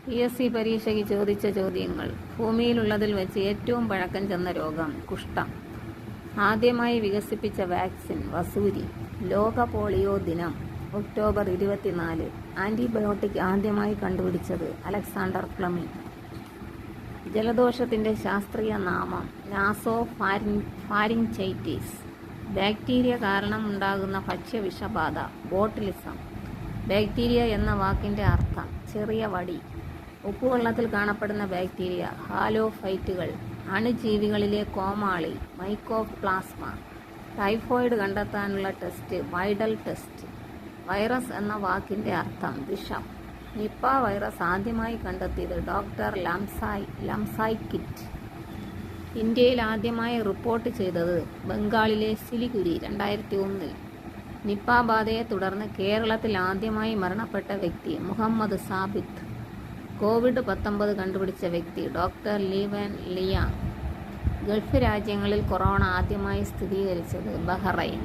PSC പരീക്ഷയ്ക്ക് ചോദിച്ച ചോദ്യങ്ങൾ. ഭൂമിയിലുള്ളതിൽ വെച്ച് ഏറ്റവും പഴക്കം ചെന്ന രോഗം കുഷ്ഠം. ആദ്യമായി വികസിപ്പിച്ച വാക്സിൻ വസൂരി. ലോക പോളിയോ ദിനം ഒക്ടോബർ 24. ആന്റിബയോട്ടിക് ആദ്യമായി കണ്ടുപിടിച്ചത് അലക്സാണ്ടർ ഫ്ലെമിംഗ്. ജലദോഷത്തിന്റെ ശാസ്ത്രീയ നാമം നാസോ ഫാരിൻജൈറ്റിസ്. ബാക്ടീരിയ കാരണമുണ്ടാകുന്ന ഭക്ഷ്യവിഷബാധ ബോട്ടുലിസം. ബാക്ടീരിയ എന്ന വാക്കിന്റെ അർത്ഥം ചെറിയ വടി. ഉപ്പുവെള്ളത്തിൽ കാണപ്പെടുന്ന ബാക്ടീരിയ ഹാലോഫൈറ്റുകൾ. അണുജീവികളിലെ കോമാളി മൈക്കോപ്ലാസ്മ. ടൈഫോയിഡ് കണ്ടെത്താനുള്ള ടെസ്റ്റ് വൈഡൽ ടെസ്റ്റ്. വൈറസ് എന്ന വാക്കിന്റെ അർത്ഥം വിഷം. നിപ്പ വൈറസ് ആദ്യമായി കണ്ടെത്തിയത് ഡോക്ടർ ലംസായ്ക്കിറ്റ്. ഇന്ത്യയിൽ ആദ്യമായി റിപ്പോർട്ട് ചെയ്തത് ബംഗാളിലെ സിലിഗുരി 2001. നിപ്പ ബാധയെ തുടർന്ന് കേരളത്തിൽ ആദ്യമായി മരണപ്പെട്ട വ്യക്തി മുഹമ്മദ് സാബിത്ത്. COVID-19 കണ്ടുപിടിച്ച വ്യക്തി ഡോക്ടർ ലീവൻ ലിയാങ്. ഗൾഫ് രാജ്യങ്ങളിൽ കൊറോണ ആദ്യമായി സ്ഥിരീകരിച്ചത് ബഹ്റൈൻ.